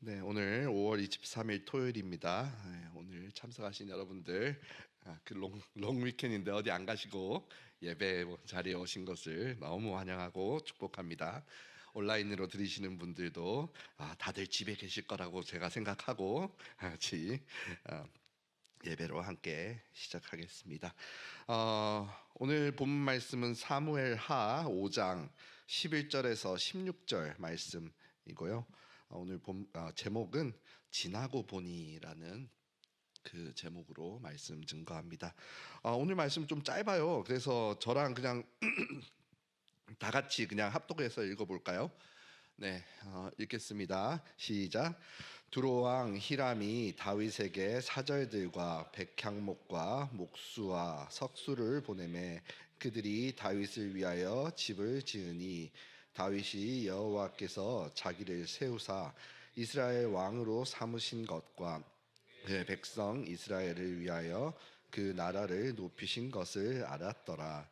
네, 오늘 5월 23일 토요일입니다. 네, 오늘 참석하신 여러분들, 롱 위켄인데 어디 안 가시고 예배 자리에 오신 것을 너무 환영하고 축복합니다. 온라인으로 들으시는 분들도 다들 집에 계실 거라고 제가 생각하고 같이 예배로 함께 시작하겠습니다. 오늘 본 말씀은 사무엘하 5장 11절에서 16절 말씀이고요. 오늘 제목은 지나고 보니라는 그 제목으로 말씀 증거합니다. 오늘 말씀 좀 짧아요. 그래서 저랑 그냥 다 같이 그냥 합독해서 읽어볼까요? 네, 읽겠습니다. 시작. 두로왕 히람이 다윗에게 사절들과 백향목과 목수와 석수를 보내매 그들이 다윗을 위하여 집을 지으니 다윗이 여호와께서 자기를 세우사 이스라엘 왕으로 삼으신 것과 그의 백성 이스라엘을 위하여 그 나라를 높이신 것을 알았더라.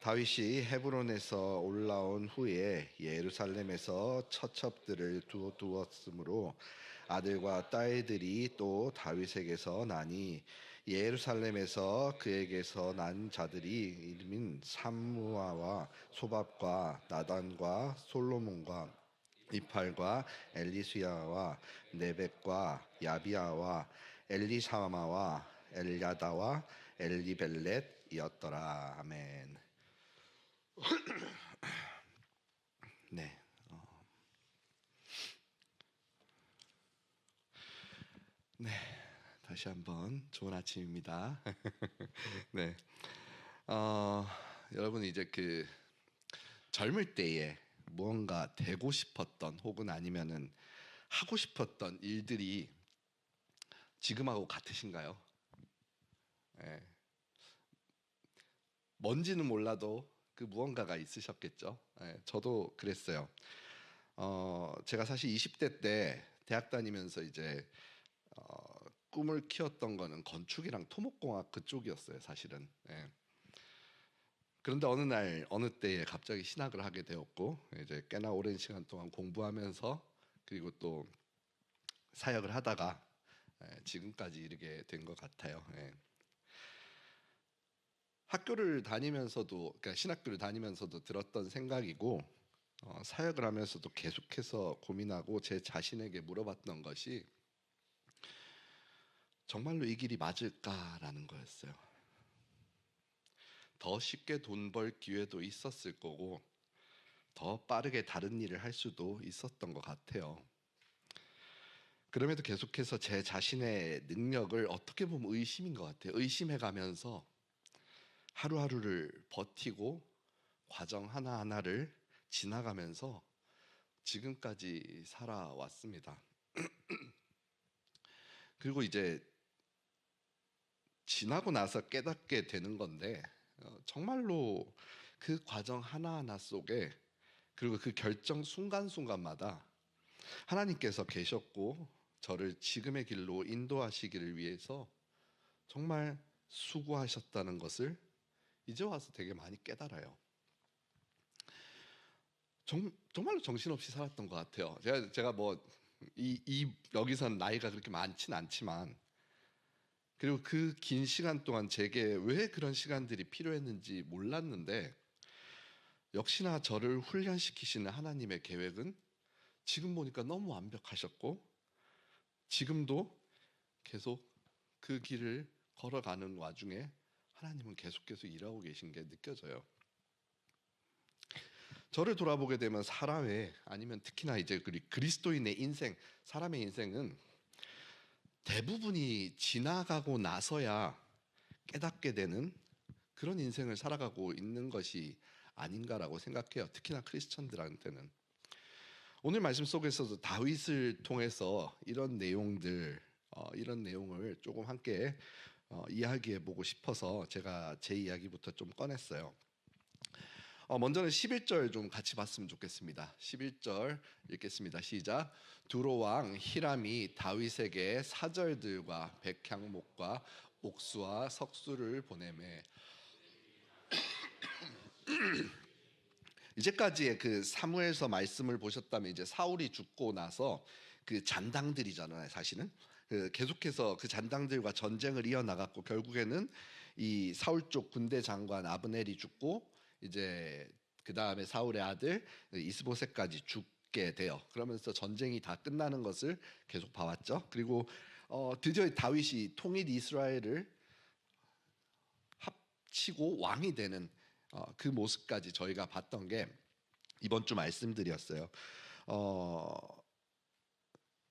다윗이 헤브론에서 올라온 후에 예루살렘에서 처첩들을 두었으므로 아들과 딸들이 또 다윗에게서 나니 예루살렘에서 그에게서 난 자들이 이름인 삼무아와 소밥과 나단과 솔로몬과 이팔과 엘리수야와 네벡과 야비아와 엘리사마와 엘야다와 엘리벨렛이었더라. 아멘. 네, 네, 다시 한번 좋은 아침입니다. 네, 여러분 이제 그 젊을 때에 무언가 되고 싶었던 혹은 아니면은 하고 싶었던 일들이 지금하고 같으신가요? 네. 뭔지는 몰라도 그 무언가가 있으셨겠죠. 네, 저도 그랬어요. 제가 사실 20대 때 대학 다니면서 이제 꿈을 키웠던 거는 건축이랑 토목공학 그쪽이었어요, 사실은. 예. 그런데 어느 날 어느 때에 갑자기 신학을 하게 되었고 이제 꽤나 오랜 시간 동안 공부하면서 그리고 또 사역을 하다가 지금까지 이르게 된 것 같아요. 예. 학교를 다니면서도 그러니까 신학교를 다니면서도 들었던 생각이고 사역을 하면서도 계속해서 고민하고 제 자신에게 물어봤던 것이 정말로 이 길이 맞을까라는 거였어요. 더 쉽게 돈 벌 기회도 있었을 거고 더 빠르게 다른 일을 할 수도 있었던 것 같아요. 그럼에도 계속해서 제 자신의 능력을 어떻게 보면 의심인 것 같아요. 의심해가면서 하루하루를 버티고 과정 하나하나를 지나가면서 지금까지 살아왔습니다. 그리고 이제 지나고 나서 깨닫게 되는 건데 정말로 그 과정 하나하나 속에 그리고 그 결정 순간순간마다 하나님께서 계셨고 저를 지금의 길로 인도하시기를 위해서 정말 수고하셨다는 것을 이제 와서 되게 많이 깨달아요. 정말로 정신없이 살았던 것 같아요. 제가 뭐 여기선 나이가 그렇게 많진 않지만 그리고 그 긴 시간 동안 제게 왜 그런 시간들이 필요했는지 몰랐는데 역시나 저를 훈련시키시는 하나님의 계획은 지금 보니까 너무 완벽하셨고 지금도 계속 그 길을 걸어가는 와중에 하나님은 계속해서 일하고 계신 게 느껴져요. 저를 돌아보게 되면 사람의 아니면 특히나 이제 그리스도인의 인생, 사람의 인생은 대부분이 지나가고 나서야 깨닫게 되는 그런 인생을 살아가고 있는 것이 아닌가라고 생각해요. 특히나 크리스천들한테는. 오늘 말씀 속에서도 다윗을 통해서 이런 내용들, 이런 내용을 조금 함께 이야기해 보고 싶어서 제가 제 이야기부터 좀 꺼냈어요. 먼저는 11절 좀 같이 봤으면 좋겠습니다. 11절 읽겠습니다. 시작. 두로왕 히람이 다윗에게 사절들과 백향목과 옥수와 석수를 보내매. 이제까지의 그 사무엘서 말씀을 보셨다면 이제 사울이 죽고 나서 그 잔당들이잖아요, 사실은. 계속해서 그 잔당들과 전쟁을 이어나갔고 결국에는 이 사울 쪽 군대 장관 아브넬이 죽고 이제 그 다음에 사울의 아들 이스보셋까지 죽게 돼요. 그러면서 전쟁이 다 끝나는 것을 계속 봐왔죠. 그리고 드디어 다윗이 통일 이스라엘을 합치고 왕이 되는 그 모습까지 저희가 봤던 게 이번 주 말씀들이었어요.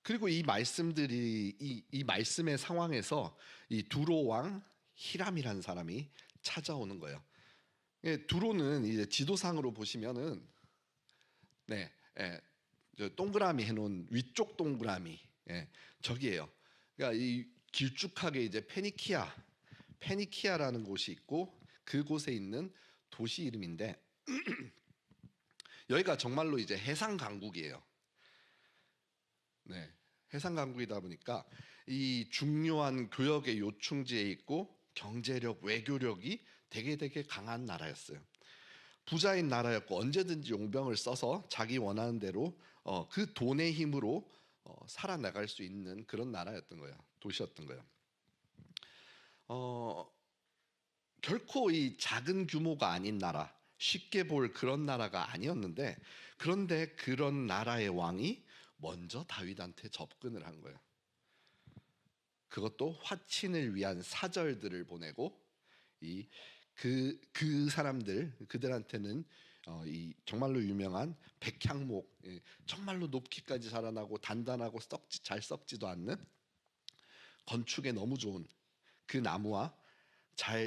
그리고 이 말씀들이 이 말씀의 상황에서 이 두로 왕 히람이라는 사람이 찾아오는 거예요. 두로는 이제 지도상으로 보시면은 네, 저 동그라미 해놓은 위쪽 동그라미, 저기예요. 그러니까 이 길쭉하게 이제 페니키아라는 곳이 있고 그곳에 있는 도시 이름인데 여기가 정말로 이제 해상 강국이에요. 네, 해상 강국이다 보니까 이 중요한 교역의 요충지에 있고 경제력, 외교력이 되게 강한 나라였어요. 부자인 나라였고 언제든지 용병을 써서 자기 원하는 대로 그 돈의 힘으로 살아나갈 수 있는 그런 나라였던 거예요. 도시였던 거예요. 결코 이 작은 규모가 아닌 나라, 쉽게 볼 그런 나라가 아니었는데 그런데 그런 나라의 왕이 먼저 다윗한테 접근을 한 거예요. 그것도 화친을 위한 사절들을 보내고 그 사람들 그들한테는 이 정말로 유명한 백향목, 정말로 높이까지 자라나고 단단하고 잘 썩지도 않는 건축에 너무 좋은 그 나무와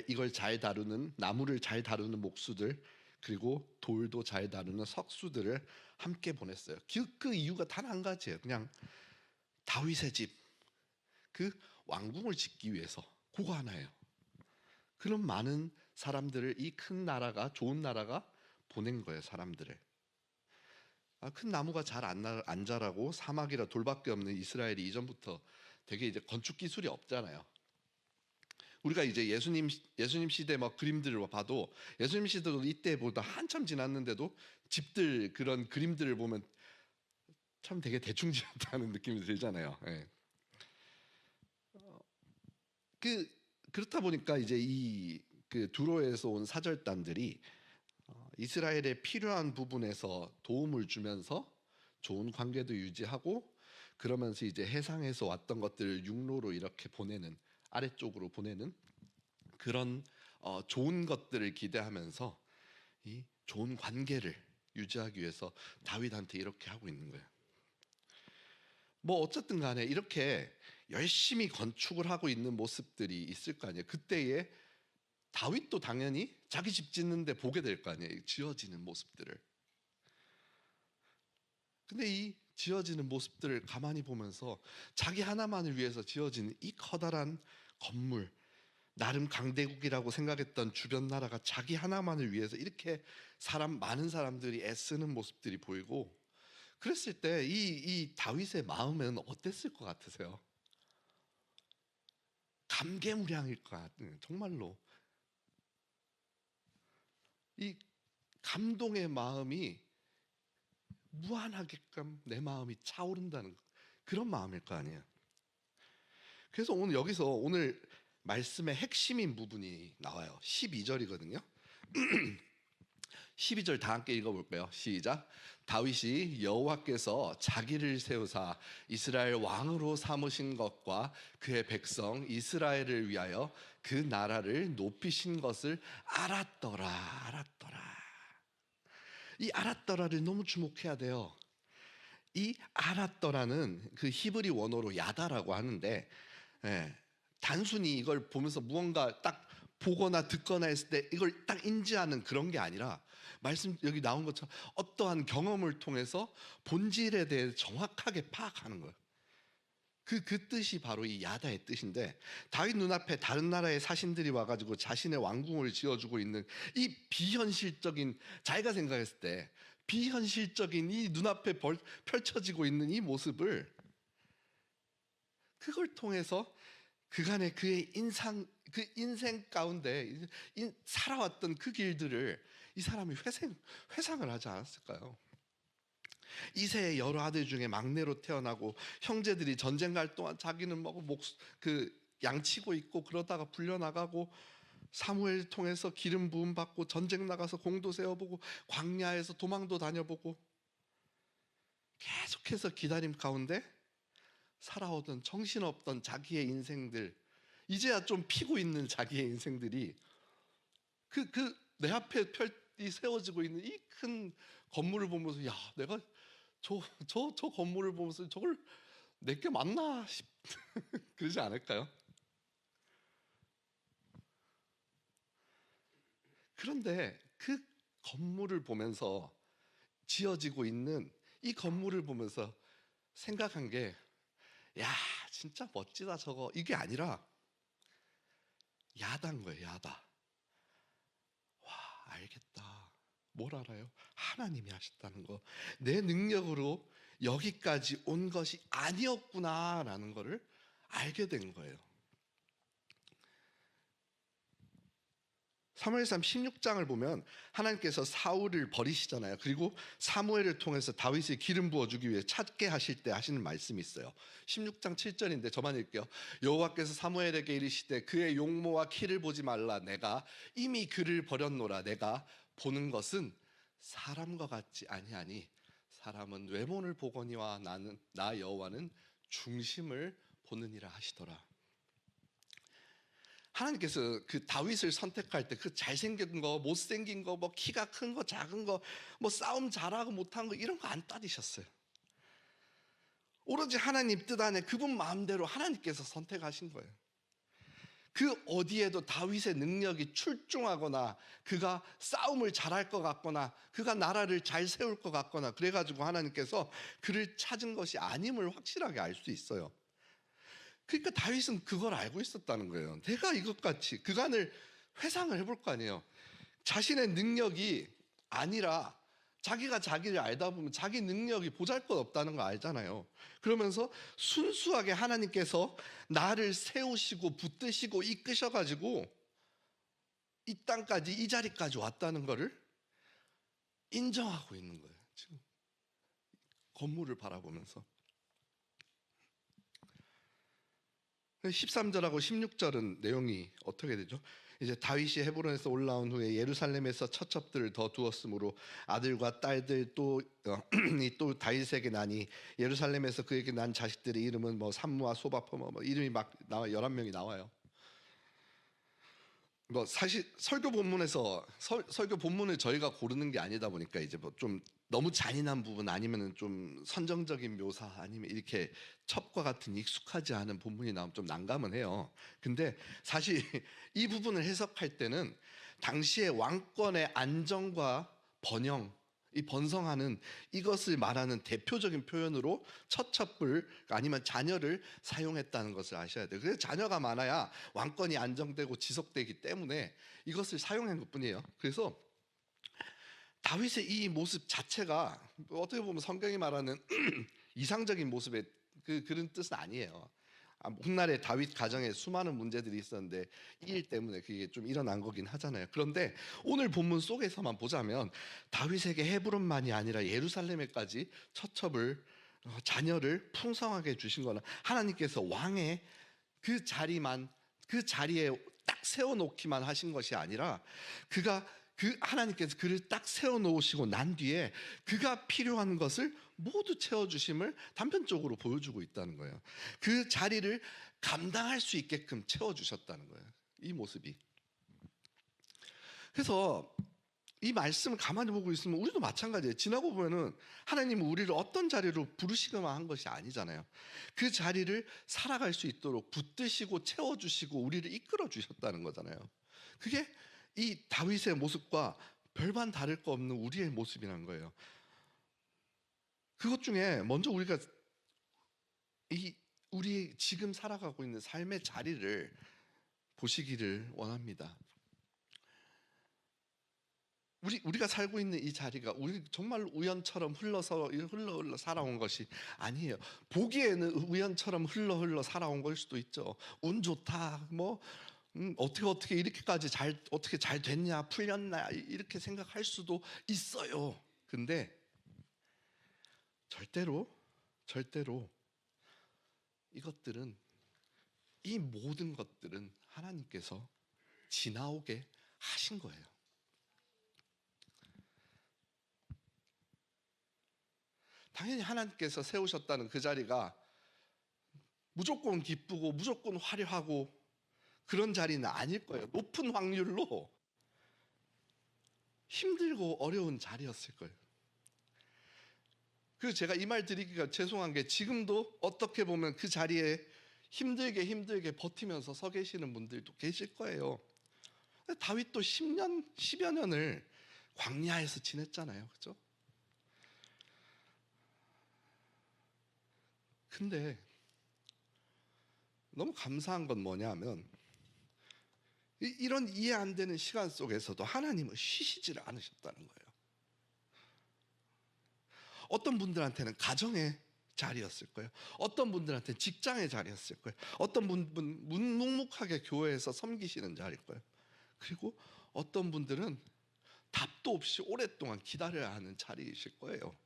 이걸 잘 다루는 나무를 잘 다루는 목수들 그리고 돌도 잘 다루는 석수들을 함께 보냈어요. 그 이유가 단 한 가지예요. 그냥 다윗의 집, 그 왕궁을 짓기 위해서 그거 하나예요. 그런 많은 사람들을 이 큰 나라가 좋은 나라가 보낸 거예요. 사람들을. 큰 나무가 잘 안 자라고 사막이라 돌밖에 없는 이스라엘이 이전부터 되게 이제 건축 기술이 없잖아요. 우리가 이제 예수님 시대 막 그림들을 봐도 예수님 시대도 이때보다 한참 지났는데도 집들 그런 그림들을 보면 참 되게 대충 지었다는 느낌이 들잖아요. 예. 그렇다 보니까 이제 그 두로에서 온 사절단들이 이스라엘에 필요한 부분에서 도움을 주면서 좋은 관계도 유지하고 그러면서 이제 해상에서 왔던 것들을 육로로 이렇게 보내는 아래쪽으로 보내는 그런 좋은 것들을 기대하면서 이 좋은 관계를 유지하기 위해서 다윗한테 이렇게 하고 있는 거예요. 뭐 어쨌든 간에 이렇게 열심히 건축을 하고 있는 모습들이 있을 거 아니에요. 그때에 다윗도 당연히 자기 집 짓는데 보게 될 거 아니에요. 지어지는 모습들을. 근데 이 지어지는 모습들을 가만히 보면서 자기 하나만을 위해서 지어진 이 커다란 건물, 나름 강대국이라고 생각했던 주변 나라가 자기 하나만을 위해서 이렇게 많은 사람들이 애쓰는 모습들이 보이고 그랬을 때 이 다윗의 마음은 어땠을 것 같으세요? 감개무량일 것 같은, 정말로 이 감동의 마음이 무한하게끔 내 마음이 차오른다는 그런 마음일 거 아니에요. 그래서 오늘 말씀의 핵심인 부분이 나와요. 12절이거든요. 12절 다 함께 읽어볼까요? 시작. 다윗이 여호와께서 자기를 세우사 이스라엘 왕으로 삼으신 것과 그의 백성 이스라엘을 위하여 그 나라를 높이신 것을 알았더라. 이 알았더라를 너무 주목해야 돼요. 이 알았더라는 그 히브리 원어로 야다라고 하는데 단순히 이걸 보면서 무언가 딱 보거나 듣거나 했을 때 이걸 딱 인지하는 그런 게 아니라 말씀 여기 나온 것처럼 어떠한 경험을 통해서 본질에 대해 정확하게 파악하는 거예요. 그 뜻이 바로 이 야다의 뜻인데 다윗 눈앞에 다른 나라의 사신들이 와가지고 자신의 왕궁을 지어주고 있는 이 비현실적인, 자기가 생각했을 때 비현실적인 이 눈앞에 펼쳐지고 있는 이 모습을 그걸 통해서 그간의 그의 그 인생 가운데 살아왔던 그 길들을 이 사람이 회상을 하지 않았을까요? 이세의 여러 아들 중에 막내로 태어나고 형제들이 전쟁 갈 동안 자기는 그 양치고 있고 그러다가 불려나가고 사무엘 통해서 기름 부음 받고 전쟁 나가서 공도 세워보고 광야에서 도망도 다녀보고 계속해서 기다림 가운데 살아오던 정신없던 자기의 인생들, 이제야 좀 피고 있는 자기의 인생들이 내 앞에 펼이 세워지고 있는 이 큰 건물을 보면서 야, 내가 저 건물을 보면서 저걸 내게 맞나 그러지 않을까요? 그런데 그 건물을 보면서, 지어지고 있는 이 건물을 보면서 생각한 게, 야, 진짜 멋지다 저거, 이게 아니라 야단 거예요. 야다. 와, 알겠다. 뭘 알아요? 하나님이 하셨다는 거. 내 능력으로 여기까지 온 것이 아니었구나라는 거를 알게 된 거예요. 사무엘상 16장을 보면 하나님께서 사울을 버리시잖아요. 그리고 사무엘을 통해서 다윗을 기름 부어주기 위해 찾게 하실 때 하시는 말씀이 있어요. 16장 7절인데 저만 읽게요. 여호와께서 사무엘에게 이르시되 그의 용모와 키를 보지 말라. 내가 이미 그를 버렸노라. 내가 보는 것은 사람과 같지 아니하니 사람은 외모를 보거니와 나 여호와는 중심을 보느니라 하시더라. 하나님께서 그 다윗을 선택할 때 그 잘생긴 거, 못생긴 거, 뭐 키가 큰 거, 작은 거, 뭐 싸움 잘하고 못한 거 이런 거 안 따지셨어요. 오로지 하나님 뜻 안에 그분 마음대로 하나님께서 선택하신 거예요. 그 어디에도 다윗의 능력이 출중하거나 그가 싸움을 잘할 것 같거나 그가 나라를 잘 세울 것 같거나 그래가지고 하나님께서 그를 찾은 것이 아님을 확실하게 알 수 있어요. 그러니까 다윗은 그걸 알고 있었다는 거예요. 내가 이것같이 그간을 회상을 해볼 거 아니에요. 자신의 능력이 아니라 자기가 자기를 알다 보면 자기 능력이 보잘것없다는 거 알잖아요. 그러면서 순수하게 하나님께서 나를 세우시고 붙드시고 이끄셔가지고 이 땅까지, 이 자리까지 왔다는 거를 인정하고 있는 거예요. 지금 건물을 바라보면서 13절하고 16절은 내용이 어떻게 되죠? 이제 다윗이 헤브론에서 올라온 후에 예루살렘에서 처첩들을 더 두었으므로 아들과 딸들 또 다윗에게 나니 예루살렘에서 그에게 난 자식들의 이름은 뭐 삼무와 소바포 뭐 이름이 막 나와 11명이 나와요. 뭐 사실 설교 본문에서 설교 본문을 저희가 고르는 게 아니다 보니까 이제 뭐 좀 너무 잔인한 부분 아니면은 좀 선정적인 묘사 아니면 이렇게 첩과 같은 익숙하지 않은 본문이 나오면 좀 난감은 해요. 근데 사실 이 부분을 해석할 때는 당시의 왕권의 안정과 번영, 이 번성하는 이것을 말하는 대표적인 표현으로 처첩을 아니면 자녀를 사용했다는 것을 아셔야 돼요. 그래서 자녀가 많아야 왕권이 안정되고 지속되기 때문에 이것을 사용한 것뿐이에요. 그래서 다윗의 이 모습 자체가 어떻게 보면 성경이 말하는 이상적인 모습의 그런 뜻은 아니에요. 훗날에 다윗 가정에 수많은 문제들이 있었는데 이 일 때문에 그게 좀 일어난 거긴 하잖아요. 그런데 오늘 본문 속에서만 보자면 다윗에게 헤브론만이 아니라 예루살렘에까지 처첩을 자녀를 풍성하게 주신 거는 하나님께서 왕의 그 자리에 딱 세워놓기만 하신 것이 아니라 하나님께서 그를 딱 세워놓으시고 난 뒤에 그가 필요한 것을 모두 채워주심을 단편적으로 보여주고 있다는 거예요. 그 자리를 감당할 수 있게끔 채워주셨다는 거예요. 이 모습이. 그래서 이 말씀을 가만히 보고 있으면 우리도 마찬가지예요. 지나고 보면은 하나님은 우리를 어떤 자리로 부르시거나 한 것이 아니잖아요. 그 자리를 살아갈 수 있도록 붙드시고 채워주시고 우리를 이끌어 주셨다는 거잖아요. 그게 이 다윗의 모습과 별반 다를 거 없는 우리의 모습이라는 거예요. 그것 중에 먼저 우리가 우리 지금 살아가고 있는 삶의 자리를 보시기를 원합니다. 우리가 살고 있는 이 자리가 우리 정말 우연처럼 흘러 살아온 것이 아니에요. 보기에는 우연처럼 흘러 살아온 걸 수도 있죠. 운 좋다, 뭐 어떻게 이렇게까지 어떻게 잘 됐냐, 풀렸나 이렇게 생각할 수도 있어요. 근데 절대로 이것들은, 이 모든 것들은 하나님께서 지나오게 하신 거예요. 당연히 하나님께서 세우셨다는 그 자리가 무조건 기쁘고 무조건 화려하고 그런 자리는 아닐 거예요. 높은 확률로 힘들고 어려운 자리였을 거예요. 그래서 제가 이 말 드리기가 죄송한 게, 지금도 어떻게 보면 그 자리에 힘들게 버티면서 서 계시는 분들도 계실 거예요. 다윗도 10여 년을 광야에서 지냈잖아요. 그죠? 근데 너무 감사한 건 뭐냐면, 이런 이해 안 되는 시간 속에서도 하나님은 쉬시지를 않으셨다는 거예요. 어떤 분들한테는 가정의 자리였을 거예요. 어떤 분들한테는 직장의 자리였을 거예요. 어떤 분은 묵묵하게 교회에서 섬기시는 자리일 거예요. 그리고 어떤 분들은 답도 없이 오랫동안 기다려야 하는 자리이실 거예요.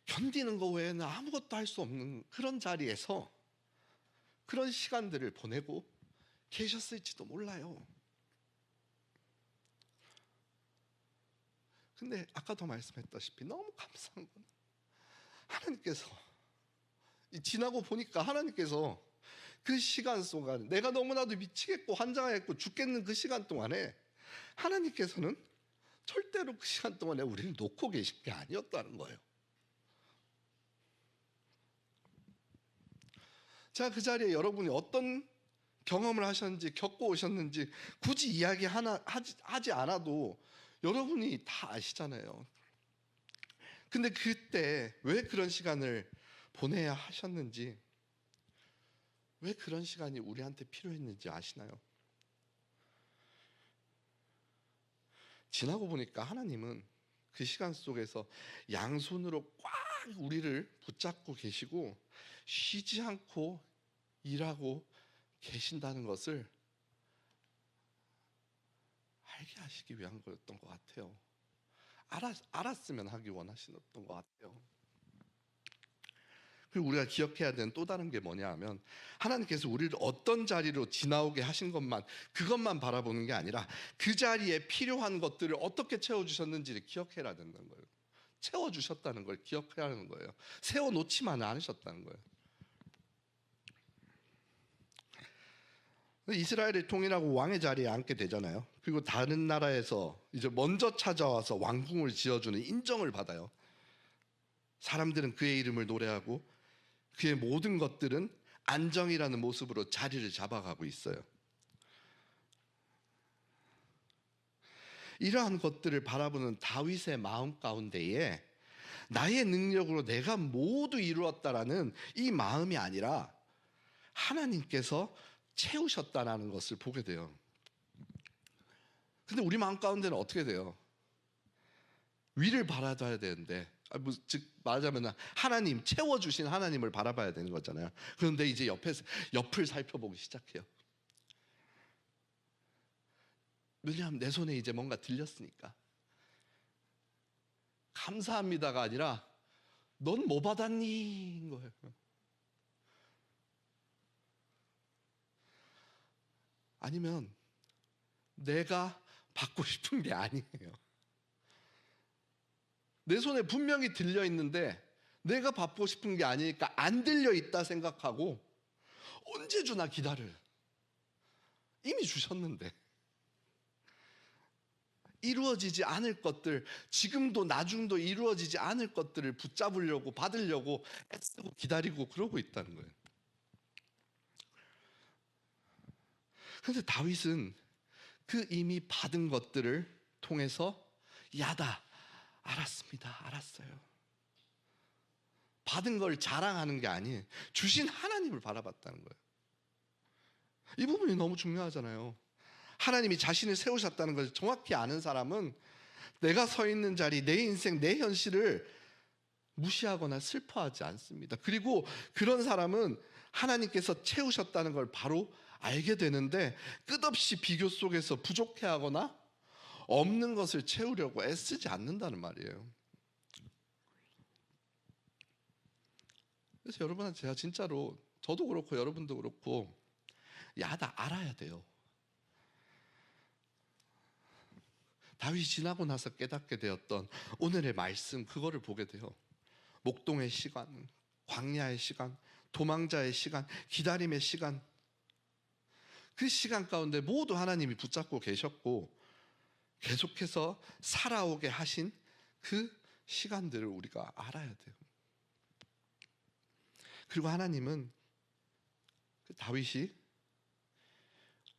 견디는 거 외에는 아무것도 할 수 없는 그런 자리에서 그런 시간들을 보내고 계셨을지도 몰라요. 근데 아까도 말씀했다시피 너무 감사한 건, 하나님께서 지나고 보니까 하나님께서 그 시간 동안, 내가 너무나도 미치겠고 환장하겠고 죽겠는 그 시간 동안에 하나님께서는 절대로 그 시간 동안에 우리를 놓고 계신 게 아니었다는 거예요. 자, 그 자리에 여러분이 어떤 경험을 하셨는지, 겪고 오셨는지 굳이 이야기 하나 하지 않아도 여러분이 다 아시잖아요. 근데 그때 왜 그런 시간을 보내야 하셨는지, 왜 그런 시간이 우리한테 필요했는지 아시나요? 지나고 보니까 하나님은 그 시간 속에서 양손으로 꽉 우리를 붙잡고 계시고 쉬지 않고 일하고 계신다는 것을 알게 하시기 위한 거였던 것 같아요. 알았으면 하기 원하시던 것 같아요. 그리고 우리가 기억해야 되는 또 다른 게 뭐냐 하면, 하나님께서 우리를 어떤 자리로 지나오게 하신 그것만 바라보는 게 아니라 그 자리에 필요한 것들을 어떻게 채워주셨는지를 기억해야 된다는 거예요. 채워주셨다는 걸 기억해야 하는 거예요. 세워놓지만 않으셨다는 거예요. 이스라엘을 통일하고 왕의 자리에 앉게 되잖아요. 그리고 다른 나라에서 이제 먼저 찾아와서 왕궁을 지어주는 인정을 받아요. 사람들은 그의 이름을 노래하고 그의 모든 것들은 안정이라는 모습으로 자리를 잡아가고 있어요. 이러한 것들을 바라보는 다윗의 마음 가운데에 나의 능력으로 내가 모두 이루었다라는 이 마음이 아니라 하나님께서 채우셨다라는 것을 보게 돼요. 근데 우리 마음 가운데는 어떻게 돼요? 위를 바라봐야 되는데, 즉 말하자면 하나님, 채워주신 하나님을 바라봐야 되는 거잖아요. 그런데 이제 옆을 살펴보기 시작해요. 왜냐하면 내 손에 이제 뭔가 들렸으니까. 감사합니다가 아니라 넌 뭐 받았니? 인 거예요. 아니면 내가 받고 싶은 게 아니에요. 내 손에 분명히 들려 있는데 내가 받고 싶은 게 아니니까 안 들려 있다 생각하고 언제 주나 기다려요. 이미 주셨는데. 이루어지지 않을 것들, 지금도 나중도 이루어지지 않을 것들을 붙잡으려고, 받으려고 애쓰고 기다리고 그러고 있다는 거예요. 그런데 다윗은 그 이미 받은 것들을 통해서 야다, 알았습니다, 알았어요. 받은 걸 자랑하는 게 아니에요. 주신 하나님을 바라봤다는 거예요. 이 부분이 너무 중요하잖아요. 하나님이 자신을 세우셨다는 것을 정확히 아는 사람은 내가 서 있는 자리, 내 인생, 내 현실을 무시하거나 슬퍼하지 않습니다. 그리고 그런 사람은 하나님께서 채우셨다는 걸 바로 알게 되는데 끝없이 비교 속에서 부족해하거나 없는 것을 채우려고 애쓰지 않는다는 말이에요. 그래서 여러분한테 제가 진짜로, 저도 그렇고 여러분도 그렇고, 야다 알아야 돼요. 다윗이 지나고 나서 깨닫게 되었던 오늘의 말씀, 그거를 보게 돼요. 목동의 시간, 광야의 시간, 도망자의 시간, 기다림의 시간, 그 시간 가운데 모두 하나님이 붙잡고 계셨고 계속해서 살아오게 하신 그 시간들을 우리가 알아야 돼요. 그리고 하나님은 그 다윗이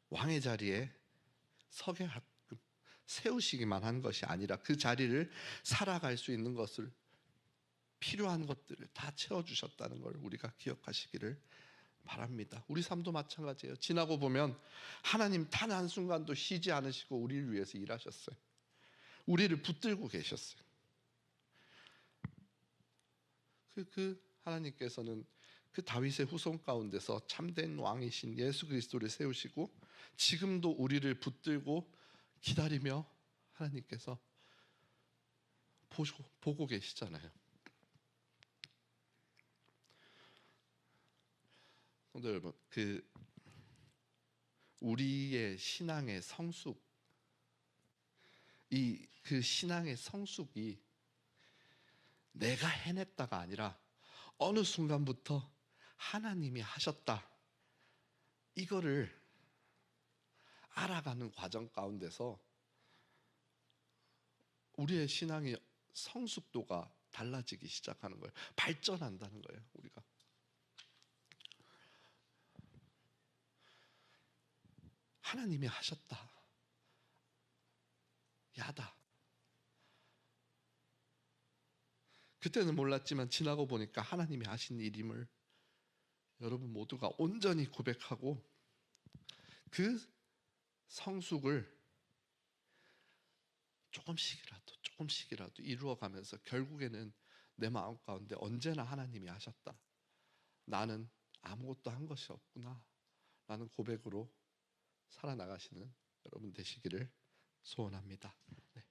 왕의 자리에 서게 세우시기만 한 것이 아니라 그 자리를 살아갈 수 있는 것을, 필요한 것들을 다 채워주셨다는 걸 우리가 기억하시기를 바랍니다. 우리 삶도 마찬가지예요. 지나고 보면 하나님 단 한순간도 쉬지 않으시고 우리를 위해서 일하셨어요. 우리를 붙들고 계셨어요. 그 하나님께서는 그 다윗의 후손 가운데서 참된 왕이신 예수 그리스도를 세우시고 지금도 우리를 붙들고 기다리며 하나님께서 보고 계시잖아요. 성도 여러분, 우리의 신앙의 성숙, 그 신앙의 성숙이 내가 해냈다가 아니라 어느 순간부터 하나님이 하셨다, 이거를 알아가는 과정 가운데서 우리의 신앙의 성숙도가 달라지기 시작하는 거예요. 발전한다는 거예요. 우리가 하나님이 하셨다, 야다. 그때는 몰랐지만 지나고 보니까 하나님이 하신 일임을 여러분 모두가 온전히 고백하고 그 성숙을 조금씩이라도 이루어가면서 결국에는 내 마음 가운데 언제나 하나님이 하셨다, 나는 아무것도 한 것이 없구나 라는 고백으로 살아나가시는 여러분 되시기를 소원합니다. 네.